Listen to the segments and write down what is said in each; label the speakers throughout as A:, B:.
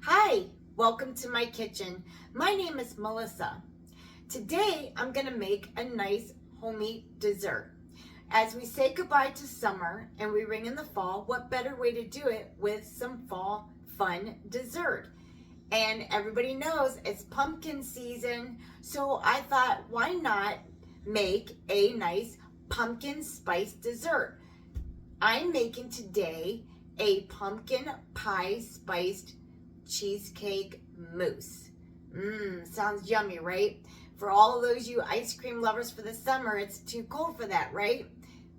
A: Hi, welcome to my kitchen. My name is Melissa. Today I'm going to make a nice homey dessert. As we say goodbye to summer and we ring in the fall, what better way to do it with some fall fun dessert? And everybody knows it's pumpkin season, so I thought, why not make a nice pumpkin spice dessert? I'm making today a pumpkin pie spiced cheesecake mousse. Sounds yummy, right? For all of those you ice cream lovers for the summer, it's too cold for that, right?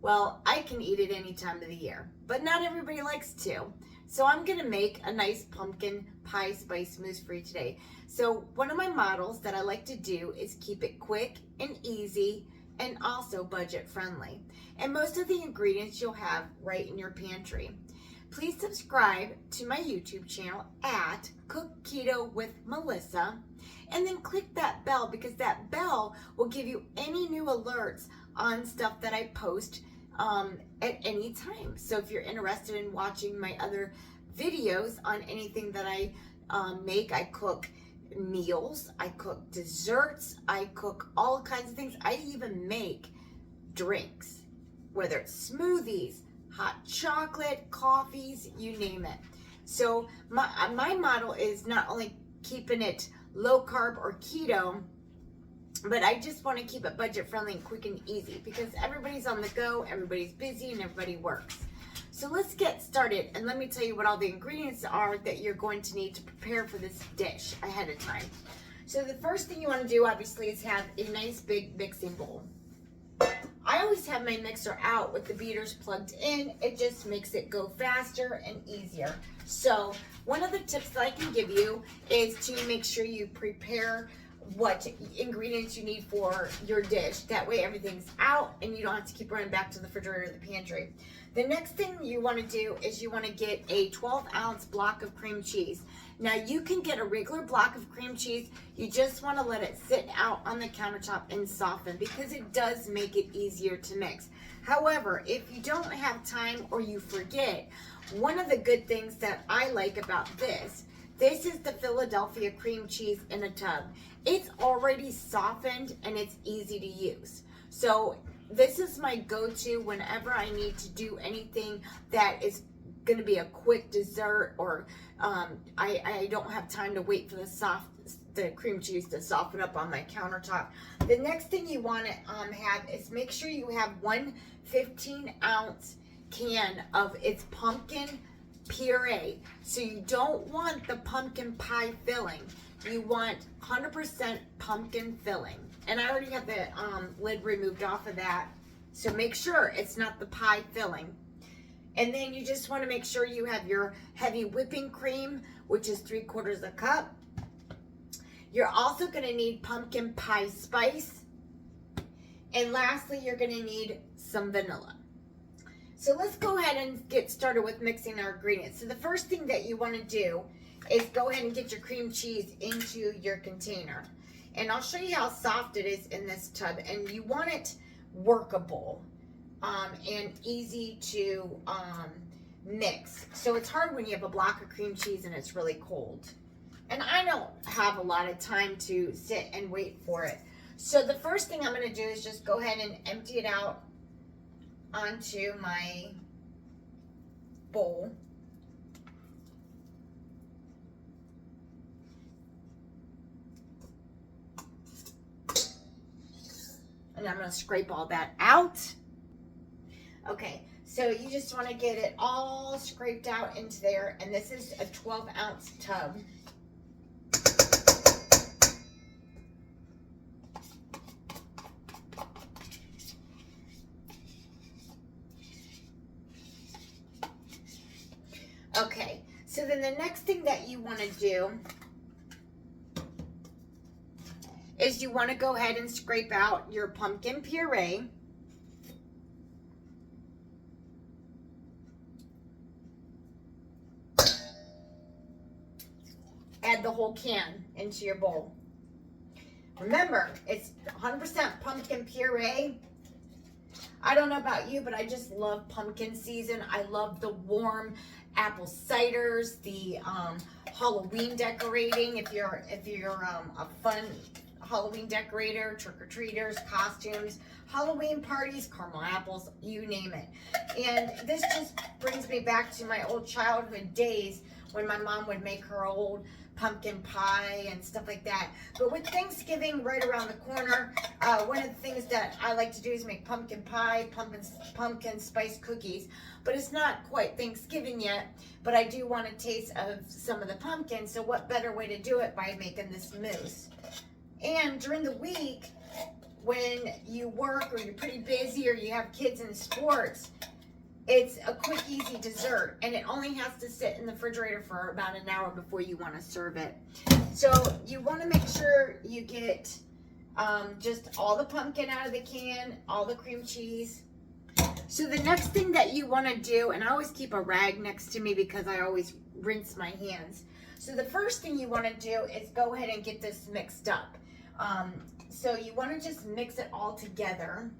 A: Well, I can eat it any time of the year, but not everybody likes to. So I'm gonna make a nice pumpkin pie spice mousse for you today. So one of my models that I like to do is keep it quick and easy and also budget friendly. And most of the ingredients you'll have right in your pantry. Please subscribe to my YouTube channel at Cook Keto with Melissa, and then click that bell because that bell will give you any new alerts on stuff that I post at any time. So if you're interested in watching my other videos on anything that I make, I cook meals, I cook desserts, I cook all kinds of things. I even make drinks, whether it's smoothies, hot chocolate, coffees, you name it. So my model is not only keeping it low carb or keto, but I just want to keep it budget friendly and quick and easy because everybody's on the go, everybody's busy, and everybody works. So let's get started, and let me tell you what all the ingredients are that you're going to need to prepare for this dish ahead of time. So the first thing you want to do, obviously, is have a nice big mixing bowl. I always have my mixer out with the beaters plugged in. It just makes it go faster and easier. So one of the tips that I can give you is to make sure you prepare what ingredients you need for your dish. That way everything's out and you don't have to keep running back to the refrigerator or the pantry. The next thing you want to do is you want to get a 12-ounce block of cream cheese. Now you can get a regular block of cream cheese. You just want to let it sit out on the countertop and soften because it does make it easier to mix. However, if you don't have time or you forget, one of the good things that I like about this is the Philadelphia cream cheese in a tub. It's already softened and it's easy to use. So this is my go-to whenever I need to do anything that is going to be a quick dessert, or I don't have time to wait for the cream cheese to soften up on my countertop. The next thing you want to have is make sure you have one 15-ounce can of its pumpkin puree. So you don't want the pumpkin pie filling. You want 100% pumpkin filling. And I already have the lid removed off of that. So make sure it's not the pie filling. And then you just want to make sure you have your heavy whipping cream, which is 3/4 cup. You're also going to need pumpkin pie spice. And lastly, you're going to need some vanilla. So let's go ahead and get started with mixing our ingredients. So the first thing that you want to do is go ahead and get your cream cheese into your container. And I'll show you how soft it is in this tub. And you want it workable and easy to mix. So it's hard when you have a block of cream cheese and it's really cold. And I don't have a lot of time to sit and wait for it. So the first thing I'm going to do is just go ahead and empty it out onto my bowl. And I'm going to scrape all that out. Okay, so you just want to get it all scraped out into there. And this is a 12-ounce tub. Okay, so then the next thing that you want to do is you want to go ahead and scrape out your pumpkin puree. Add the whole can into your bowl. Remember, it's 100% pumpkin puree. I don't know about you, but I just love pumpkin season. I love the warm apple ciders, the Halloween decorating. If you're a fun Halloween decorator, trick-or-treaters, costumes, Halloween parties, caramel apples, you name it. And this just brings me back to my old childhood days when my mom would make her old pumpkin pie and stuff like that. But with Thanksgiving right around the corner, one of the things that I like to do is make pumpkin pie, pumpkin spice cookies. But it's not quite Thanksgiving yet, but I do want a taste of some of the pumpkin. So what better way to do it by making this mousse? And during the week, when you work or you're pretty busy or you have kids in sports, it's a quick, easy dessert, and it only has to sit in the refrigerator for about an hour before you want to serve it. So you want to make sure you get just all the pumpkin out of the can, all the cream cheese. So the next thing that you want to do, and I always keep a rag next to me because I always rinse my hands. So the first thing you want to do is go ahead and get this mixed up. So you want to just mix it all together.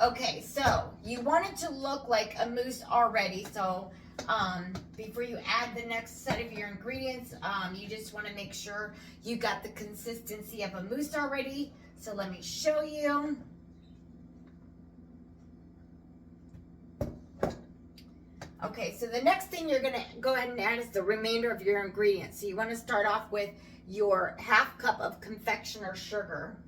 A: Okay, so you want it to look like a mousse already. So before you add the next set of your ingredients, you just want to make sure you got the consistency of a mousse already. So let me show you. Okay, so the next thing you're going to go ahead and add is the remainder of your ingredients. So you want to start off with your half cup of confectioner sugar.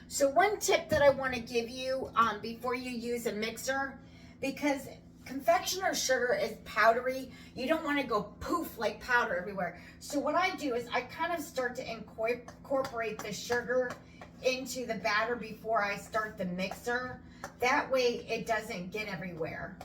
A: So one tip that I want to give you before you use a mixer, because confectioner sugar is powdery, you don't want to go poof like powder everywhere. So what I do is I kind of start to incorporate the sugar into the batter before I start the mixer. That way it doesn't get everywhere.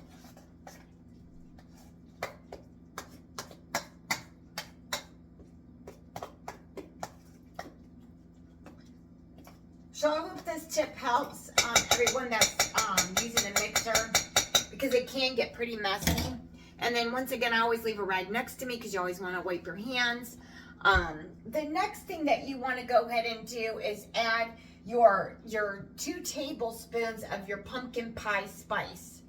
A: So I hope this tip helps everyone that's using a mixer, because it can get pretty messy. And then once again, I always leave a rag next to me because you always want to wipe your hands. The next thing that you want to go ahead and do is add your 2 tablespoons of your pumpkin pie spice.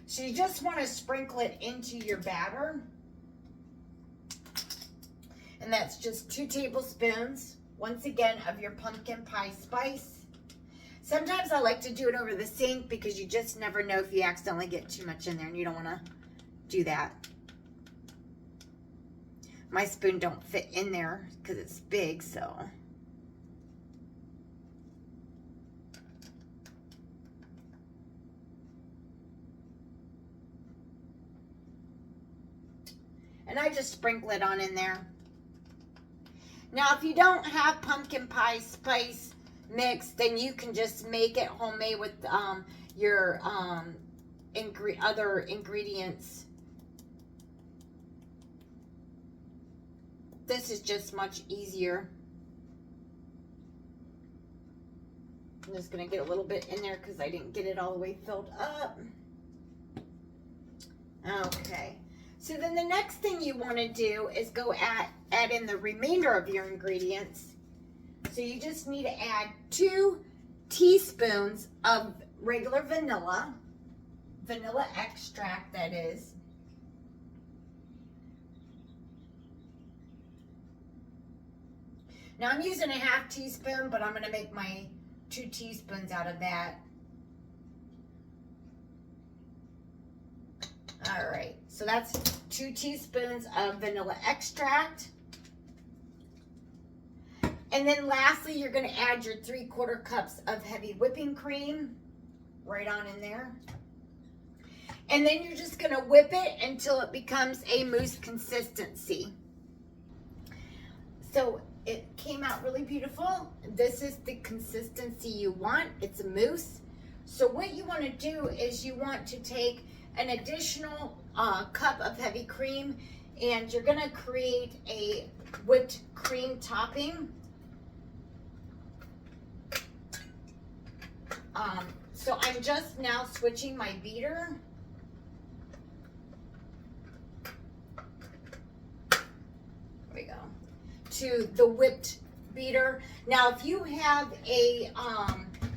A: So you just want to sprinkle it into your batter. And that's just 2 tablespoons. Once again, of your pumpkin pie spice. Sometimes I like to do it over the sink because you just never know if you accidentally get too much in there, and you don't want to do that. My spoon don't fit in there because it's big, so. And I just sprinkle it on in there. Now, if you don't have pumpkin pie spice mix, then you can just make it homemade with your other ingredients. This is just much easier. I'm just going to get a little bit in there because I didn't get it all the way filled up. Okay. So then the next thing you want to do is go add in the remainder of your ingredients. So you just need to add 2 teaspoons of regular vanilla extract, that is. Now I'm using a half teaspoon, but I'm going to make my 2 teaspoons out of that. All right, so that's 2 teaspoons of vanilla extract. And then lastly, you're going to add your 3/4 cups of heavy whipping cream right on in there. And then you're just gonna whip it until it becomes a mousse consistency. So it came out really beautiful. This is the consistency you want. It's a mousse. So what you want to do is you want to take an additional cup of heavy cream, and you're going to create a whipped cream topping. So I'm just now switching my beater. There we go. To the whipped beater. Now, if you have a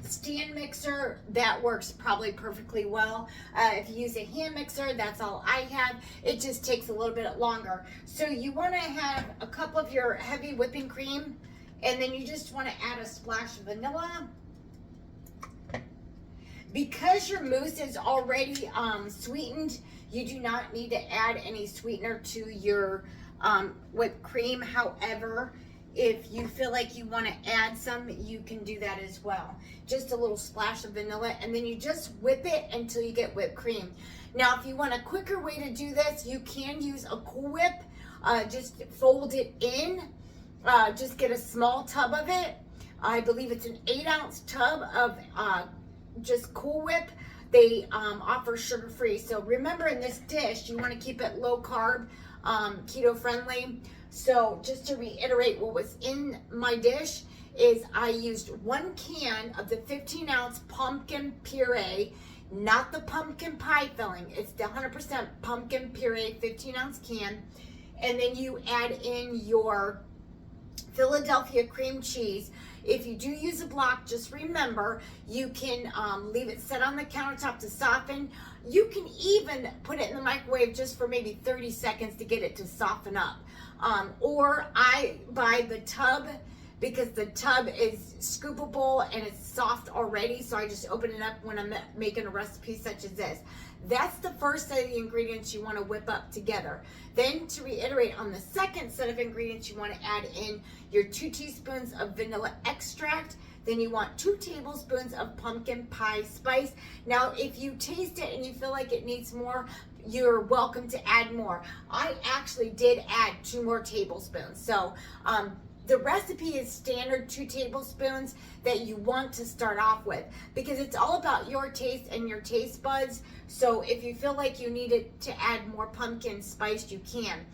A: stand mixer, that works probably perfectly well. If you use a hand mixer, that's all I have. It just takes a little bit longer. So you want to have a cup of your heavy whipping cream, and then you just want to add a splash of vanilla. Because your mousse is already sweetened, you do not need to add any sweetener to your whipped cream. However, if you feel like you want to add some, you can do that as well. Just a little splash of vanilla, and then you just whip it until you get whipped cream. Now, if you want a quicker way to do this, you can use a Cool Whip. Just fold it in. Just get a small tub of it. I believe it's an 8-ounce tub of just Cool Whip. They offer sugar-free. So remember, in this dish, you want to keep it low carb, keto friendly. So just to reiterate, what was in my dish is I used 1 can of the 15-ounce pumpkin puree, not the pumpkin pie filling. It's the 100% pumpkin puree 15-ounce can. And then you add in your Philadelphia cream cheese. If you do use a block, just remember, you can leave it set on the countertop to soften. You can even put it in the microwave just for maybe 30 seconds to get it to soften up. Or I buy the tub, because the tub is scoopable and it's soft already, so I just open it up when I'm making a recipe such as this. That's the first set of the ingredients you want to whip up together. Then, to reiterate, on the second set of ingredients, you want to add in your 2 teaspoons of vanilla extract. Then you want 2 tablespoons of pumpkin pie spice. Now, if you taste it and you feel like it needs more, you're welcome to add more. I actually did add 2 more tablespoons. So the recipe is standard 2 tablespoons that you want to start off with, because it's all about your taste and your taste buds. So if you feel like you needed to add more pumpkin spice, you can.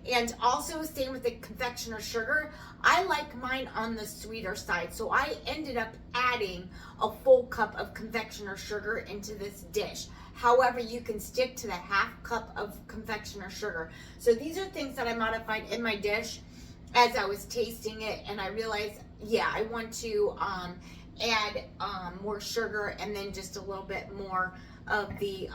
A: And also, same with the confectioner sugar. I like mine on the sweeter side, so I ended up adding a full cup of confectioner sugar into this dish. However, you can stick to the half cup of confectioner sugar. So these are things that I modified in my dish as I was tasting it, and I realized, yeah, I want to add more sugar and then just a little bit more of the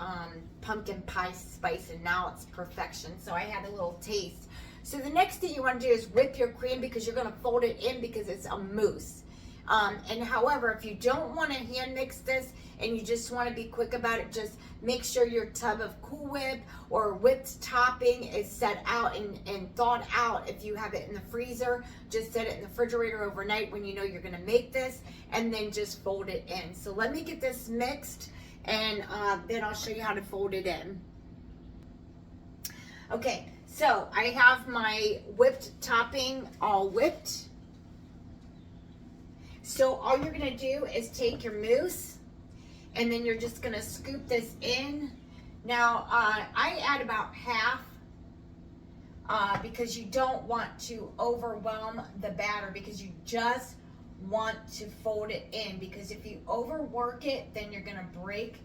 A: pumpkin pie spice, and now it's perfection. So I had a little taste. So the next thing you want to do is whip your cream, because you're going to fold it in because it's a mousse. And however, if you don't want to hand mix this and you just want to be quick about it, just make sure your tub of Cool Whip or whipped topping is set out and thawed out. If you have it in the freezer, just set it in the refrigerator overnight when you know you're going to make this, and then just fold it in. So let me get this mixed, and then I'll show you how to fold it in. Okay, so I have my whipped topping all whipped. So all you're gonna do is take your mousse, and then you're just gonna scoop this in. Now, I add about half because you don't want to overwhelm the batter, because you just want to fold it in, because if you overwork it, then you're gonna break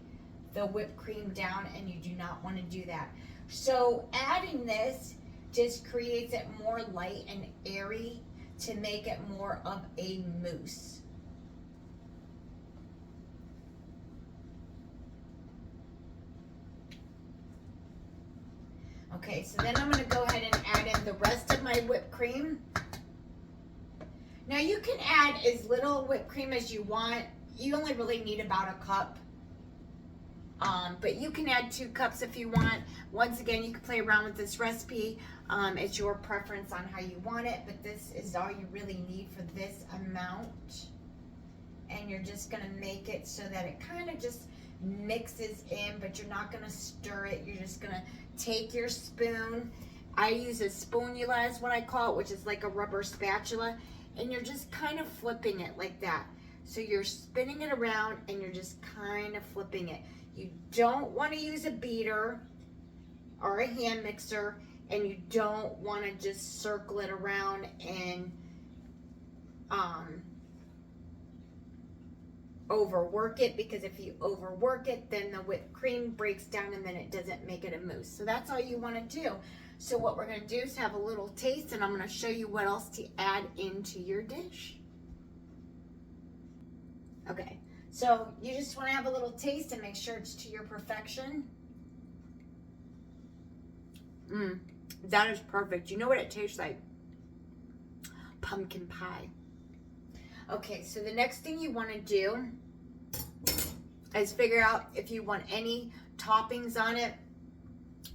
A: the whipped cream down, and you do not want to do that. So adding this just creates it more light and airy to make it more of a mousse. Okay, so then I'm going to go ahead and add in the rest of my whipped cream. Now you can add as little whipped cream as you want. You only really need about a cup. But you can add 2 cups if you want. Once again, you can play around with this recipe. It's your preference on how you want it, but this is all you really need for this amount. And you're just gonna make it so that it kind of just mixes in, but you're not gonna stir it. You're just gonna take your spoon. I use a spoonula is what I call it, which is like a rubber spatula, and you're just kind of flipping it like that. So you're spinning it around and you're just kind of flipping it. You don't want to use a beater or a hand mixer, and you don't want to just circle it around and overwork it, because if you overwork it, then the whipped cream breaks down and then it doesn't make it a mousse. So that's all you want to do. So what we're going to do is have a little taste, and I'm going to show you what else to add into your dish. Okay, so you just want to have a little taste and make sure it's to your perfection. That is perfect. You know what it tastes like? Pumpkin pie. Okay, so the next thing you want to do is figure out if you want any toppings on it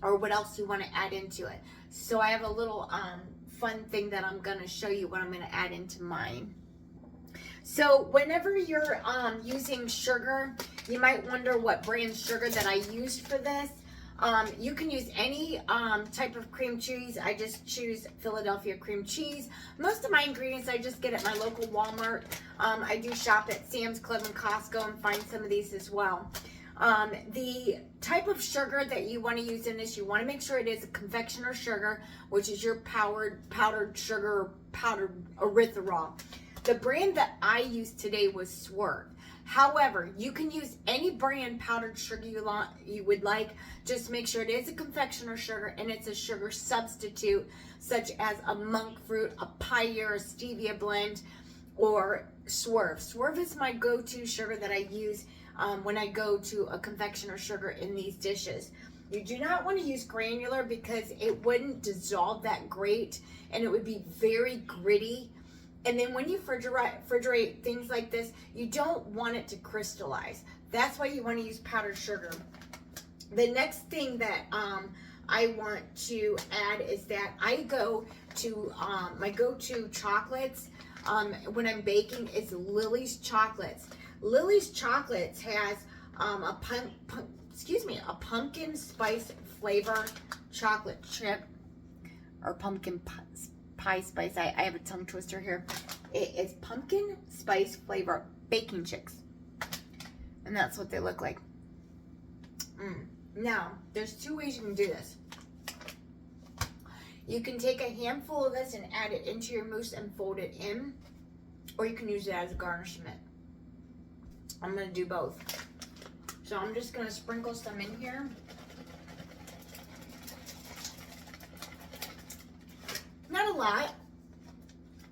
A: or what else you want to add into it. So I have a little fun thing that I'm going to show you what I'm going to add into mine. So whenever you're using sugar, you might wonder what brand sugar that I used for this. You can use any type of cream cheese. I just choose Philadelphia cream cheese. Most of my ingredients I just get at my local Walmart. I do shop at Sam's Club and Costco and find some of these as well. The type of sugar that you want to use in this, you want to make sure it is a confectioner sugar, which is your powdered sugar, powdered erythritol. The brand that I used today was Swerve. However, you can use any brand powdered sugar you would like. Just make sure it is a confectioner sugar and it's a sugar substitute, such as a monk fruit, a pie, a stevia blend, or Swerve. Swerve is my go-to sugar that I use when I go to a confectioner sugar in these dishes. You do not want to use granular because it wouldn't dissolve that great and it would be very gritty. And then when you refrigerate things like this, you don't want it to crystallize. That's why you want to use powdered sugar. The next thing that I want to add is that I go to my go-to chocolates when I'm baking is Lily's Chocolates. Lily's Chocolates has a pumpkin spice flavor chocolate chip, or pumpkin pie spice. I have a tongue twister here. It is pumpkin spice flavor baking chicks, and that's what they look like. Now, there's two ways you can do this. You can take a handful of this and add it into your mousse and fold it in, or you can use it as a garnishment. I'm going to do both. So I'm just going to sprinkle some in here. Not a lot,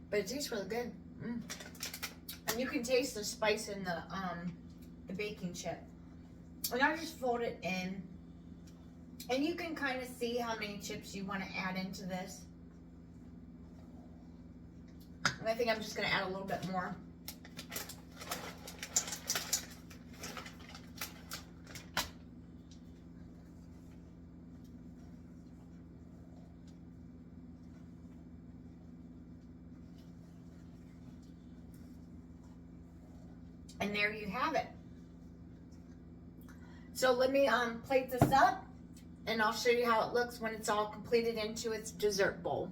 A: but it tastes really good. And you can taste the spice in the baking chip. And I just fold it in. And you can kind of see how many chips you want to add into this. And I think I'm just going to add a little bit more. And there you have it. So let me plate this up, and I'll show you how it looks when it's all completed into its dessert bowl.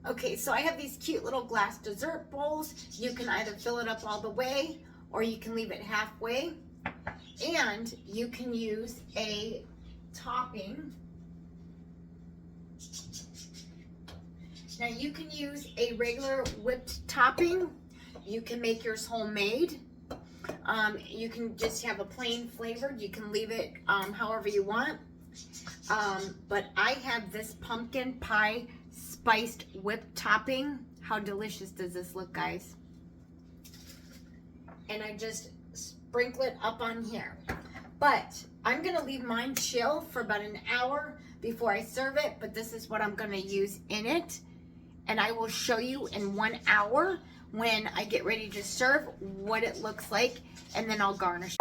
A: Okay, so I have these cute little glass dessert bowls. You can either fill it up all the way, or you can leave it halfway. And you can use a topping. Now you can use a regular whipped topping. You can make yours homemade. You can just have a plain flavored. You can leave it however you want. But I have this pumpkin pie spiced whipped topping. How delicious does this look, guys? And I just sprinkle it up on here. But I'm gonna leave mine chill for about an hour before I serve it, but this is what I'm gonna use in it. And I will show you in 1 hour when I get ready to serve what it looks like, and then I'll garnish.